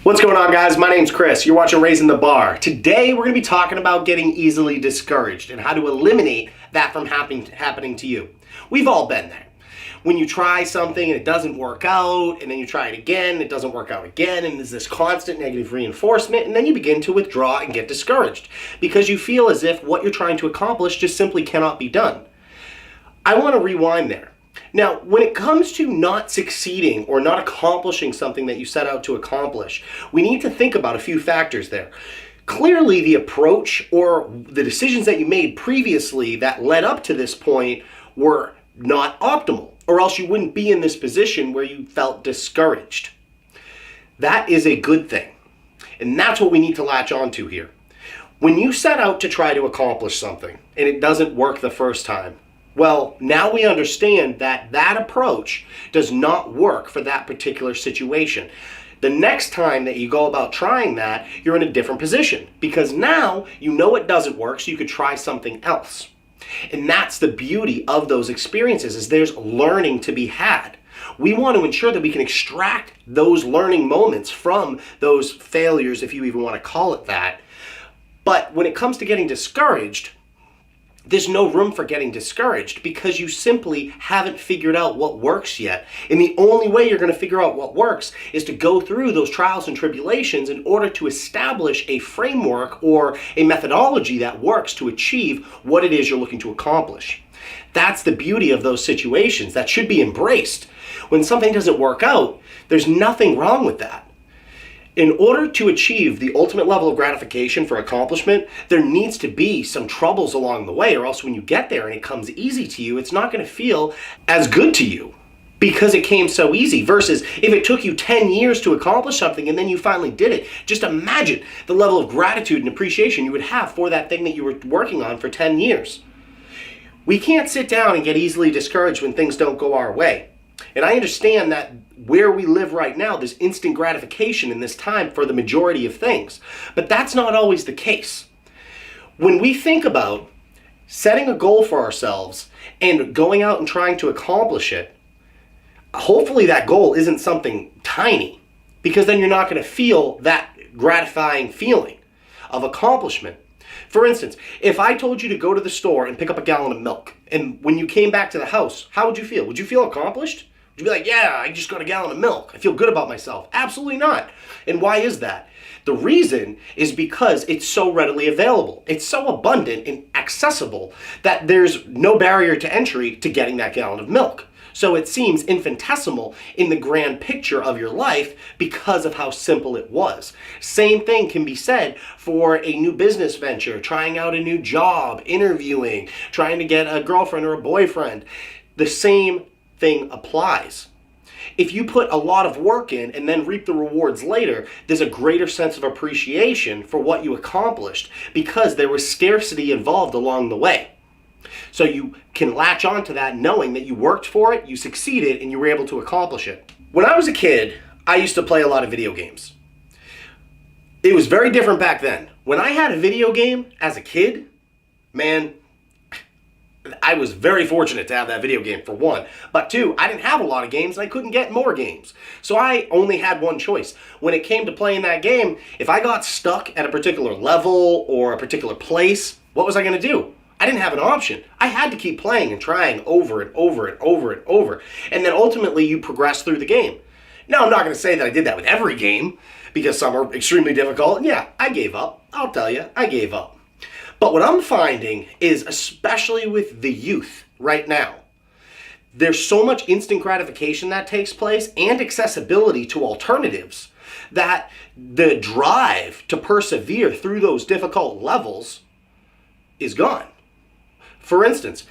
What's going on, guys? My name's Chris. You're watching Raising the Bar. Today we're going to be talking about getting easily discouraged and how to eliminate that from happening to you. We've all been there. When you try something and it doesn't work out, and then you try it again, it doesn't work out again, and there's this constant negative reinforcement, and then you begin to withdraw and get discouraged because you feel as if what you're trying to accomplish just simply cannot be done. I want to rewind there. Now, when it comes to not succeeding or not accomplishing something that you set out to accomplish, we need to think about a few factors there. Clearly, the approach or the decisions that you made previously that led up to this point were not optimal, or else you wouldn't be in this position where you felt discouraged. That is a good thing, and that's what we need to latch onto here. When you set out to try to accomplish something and it doesn't work the first time, well, now we understand that that approach does not work for that particular situation. The next time that you go about trying that, you're in a different position because now you know it doesn't work, so you could try something else. And that's the beauty of those experiences, is there's learning to be had. We want to ensure that we can extract those learning moments from those failures, if you even want to call it that. But when it comes to getting discouraged, there's no room for getting discouraged because you simply haven't figured out what works yet. And the only way you're going to figure out what works is to go through those trials and tribulations in order to establish a framework or a methodology that works to achieve what it is you're looking to accomplish. That's the beauty of those situations that should be embraced. When something doesn't work out, there's nothing wrong with that. In order to achieve the ultimate level of gratification for accomplishment, there needs to be some troubles along the way, or else when you get there and it comes easy to you, it's not going to feel as good to you because it came so easy. Versus if it took you 10 years to accomplish something and then you finally did it, just imagine the level of gratitude and appreciation you would have for that thing that you were working on for 10 years. We can't sit down and get easily discouraged when things don't go our way. And I understand that where we live right now, there's instant gratification in this time for the majority of things. But that's not always the case. When we think about setting a goal for ourselves and going out and trying to accomplish it, hopefully that goal isn't something tiny, because then you're not going to feel that gratifying feeling of accomplishment. For instance, if I told you to go to the store and pick up a gallon of milk, and when you came back to the house, how would you feel? Would you feel accomplished? Would you be like, yeah, I just got a gallon of milk. I feel good about myself. Absolutely not. And why is that? The reason is because it's so readily available. It's so abundant and accessible that there's no barrier to entry to getting that gallon of milk. So it seems infinitesimal in the grand picture of your life because of how simple it was. Same thing can be said for a new business venture, trying out a new job, interviewing, trying to get a girlfriend or a boyfriend. The same thing applies. If you put a lot of work in and then reap the rewards later, there's a greater sense of appreciation for what you accomplished because there was scarcity involved along the way. So you can latch on to that knowing that you worked for it, you succeeded, and you were able to accomplish it. When I was a kid, I used to play a lot of video games. It was very different back then. When I had a video game as a kid, man, I was very fortunate to have that video game, for one. But two, I didn't have a lot of games and I couldn't get more games. So I only had one choice. When it came to playing that game, if I got stuck at a particular level or a particular place, what was I going to do? I didn't have an option. I had to keep playing and trying over and over and over and over. And then ultimately you progress through the game. Now, I'm not going to say that I did that with every game because some are extremely difficult. And yeah, I gave up. I'll tell you, I gave up. But what I'm finding is, especially with the youth right now, there's so much instant gratification that takes place and accessibility to alternatives that the drive to persevere through those difficult levels is gone. For instance,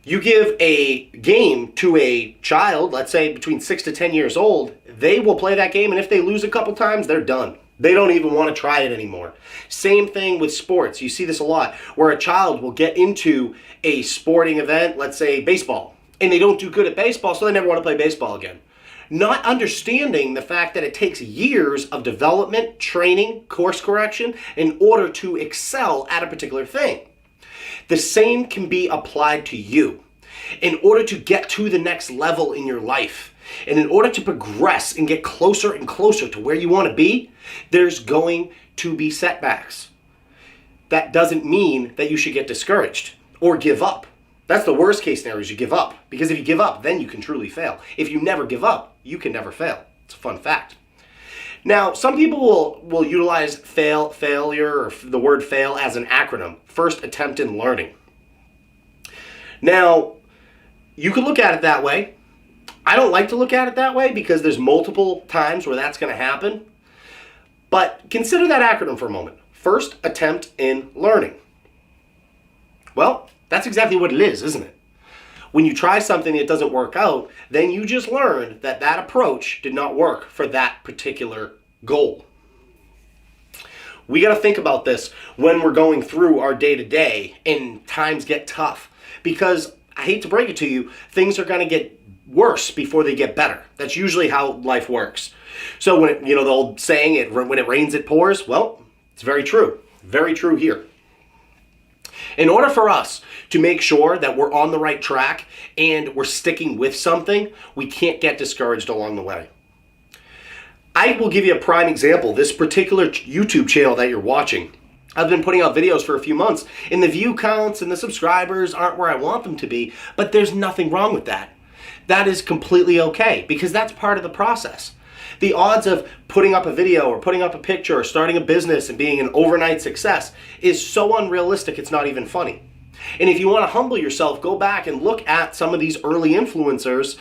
you give a game to a child, let's say between 6 to 10 years old, they will play that game, and if they lose a couple times, they're done. They don't even want to try it anymore. Same thing with sports. You see this a lot, where a child will get into a sporting event, let's say baseball, and they don't do good at baseball, so they never want to play baseball again. Not understanding the fact that it takes years of development, training, course correction in order to excel at a particular thing. The same can be applied to you. In order to get to the next level in your life, And in order to progress and get closer and closer to where you want to be, there's going to be setbacks. That doesn't mean that you should get discouraged or give up. That's the worst case scenario, is you give up. Because if you give up, then you can truly fail. If you never give up, you can never fail. It's a fun fact. Now, some people will utilize failure, or the word fail as an acronym. First attempt in learning. Now, you could look at it that way. I don't like to look at it that way because there's multiple times where that's going to happen. But consider that acronym for a moment. First attempt in learning. Well, that's exactly what it is, isn't it? When you try something that doesn't work out, then you just learned that that approach did not work for that particular goal. We got to think about this when we're going through our day-to-day and times get tough. Because I hate to break it to you, things are going to get worse before they get better. That's usually how life works. So when the old saying, when it rains, it pours. Well, it's very true. Very true here. In order for us to make sure that we're on the right track and we're sticking with something, we can't get discouraged along the way. I will give you a prime example. This particular YouTube channel that you're watching, I've been putting out videos for a few months, and the view counts and the subscribers aren't where I want them to be, but there's nothing wrong with that. That is completely okay, because that's part of the process. The odds of putting up a video or putting up a picture or starting a business and being an overnight success is so unrealistic, it's not even funny. And if you want to humble yourself, go back and look at some of these early influencers,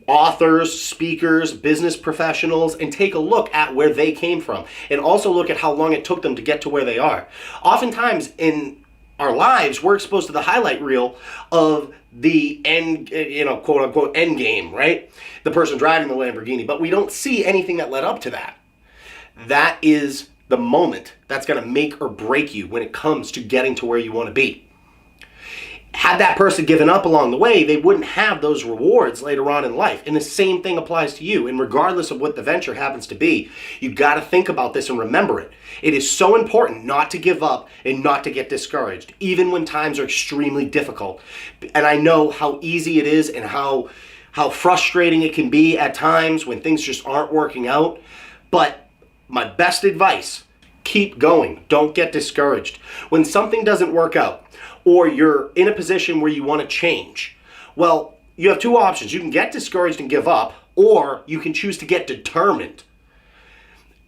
authors, speakers, business professionals, and take a look at where they came from. And also look at how long it took them to get to where they are. Oftentimes in our lives, we're exposed to the highlight reel of the end, quote unquote, end game, right? The person driving the Lamborghini, but we don't see anything that led up to that. That is the moment that's going to make or break you when it comes to getting to where you want to be. Had that person given up along the way, they wouldn't have those rewards later on in life. And the same thing applies to you. And regardless of what the venture happens to be, you got to think about this and remember it. It is so important not to give up and not to get discouraged, even when times are extremely difficult. And I know how easy it is and how frustrating it can be at times when things just aren't working out. But my best advice, keep going. Don't get discouraged. When something doesn't work out, or you're in a position where you want to change, well, you have two options. You can get discouraged and give up, or you can choose to get determined.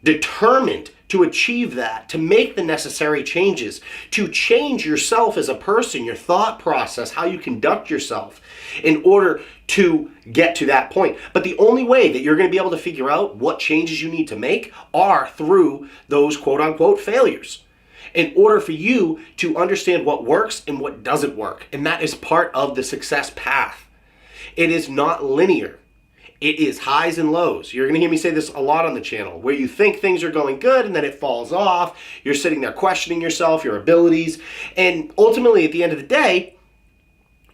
Determined to achieve that, to make the necessary changes, to change yourself as a person, your thought process, how you conduct yourself in order to get to that point. But the only way that you're going to be able to figure out what changes you need to make are through those quote unquote failures, in order for you to understand what works and what doesn't work. And that is part of the success path. It is not linear. It is highs and lows. You're going to hear me say this a lot on the channel, where you think things are going good and then it falls off. You're sitting there questioning yourself, your abilities. And ultimately, at the end of the day,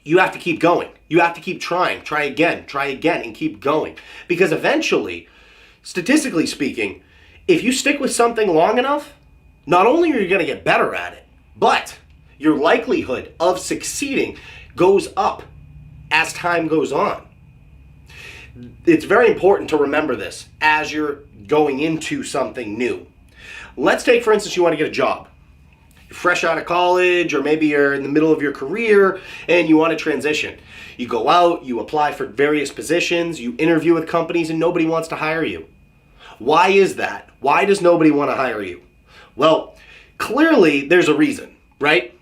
you have to keep going. You have to keep trying. Try again, and keep going. Because eventually, statistically speaking, if you stick with something long enough, not only are you going to get better at it, but your likelihood of succeeding goes up as time goes on. It's very important to remember this as you're going into something new. Let's take, for instance, you want to get a job. You're fresh out of college, or maybe you're in the middle of your career and you want to transition. You go out, you apply for various positions, you interview with companies, and nobody wants to hire you. Why is that? Why does nobody want to hire you? Well, clearly there's a reason, right?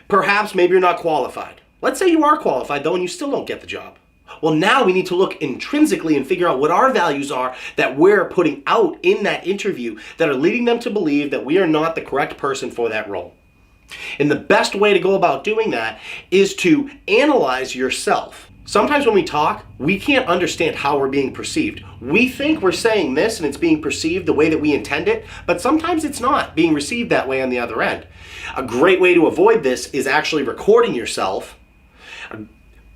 Perhaps maybe you're not qualified. Let's say you are qualified though and you still don't get the job. Well, now we need to look intrinsically and figure out what our values are that we're putting out in that interview that are leading them to believe that we are not the correct person for that role. And the best way to go about doing that is to analyze yourself. Sometimes when we talk, we can't understand how we're being perceived. We think we're saying this and it's being perceived the way that we intend it, but sometimes it's not being received that way on the other end. A great way to avoid this is actually recording yourself.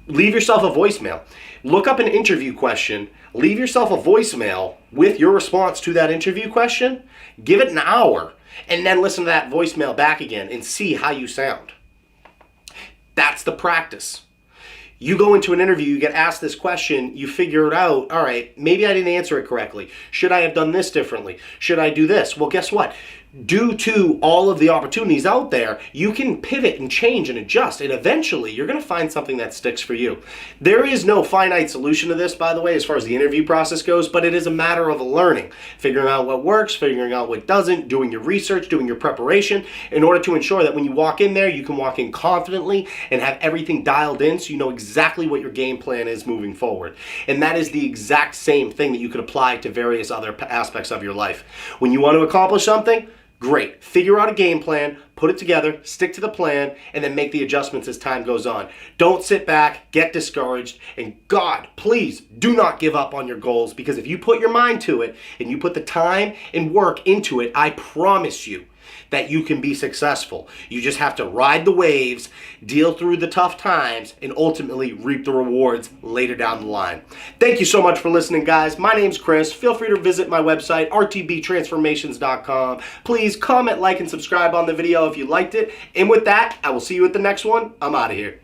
Leave yourself a voicemail. Look up an interview question. Leave yourself a voicemail with your response to that interview question. Give it an hour and then listen to that voicemail back again and see how you sound. That's the practice. You go into an interview, you get asked this question, you figure it out, all right, maybe I didn't answer it correctly. Should I have done this differently? Should I do this? Well, guess what? Due to all of the opportunities out there, you can pivot and change and adjust, and eventually you're going to find something that sticks for you. There is no finite solution to this, by the way, as far as the interview process goes, but it is a matter of learning, figuring out what works, figuring out what doesn't, doing your research, doing your preparation, in order to ensure that when you walk in there, you can walk in confidently and have everything dialed in so you know exactly what your game plan is moving forward. And that is the exact same thing that you could apply to various other aspects of your life. When you want to accomplish something, great. Figure out a game plan, put it together, stick to the plan, and then make the adjustments as time goes on. Don't sit back, get discouraged, and God, please do not give up on your goals, because if you put your mind to it and you put the time and work into it, I promise you that you can be successful. You just have to ride the waves, deal through the tough times, and ultimately reap the rewards later down the line. Thank you so much for listening, guys. My name's Chris. Feel free to visit my website, rtbtransformations.com. Please comment, like, and subscribe on the video if you liked it. And with that, I will see you at the next one. I'm out of here.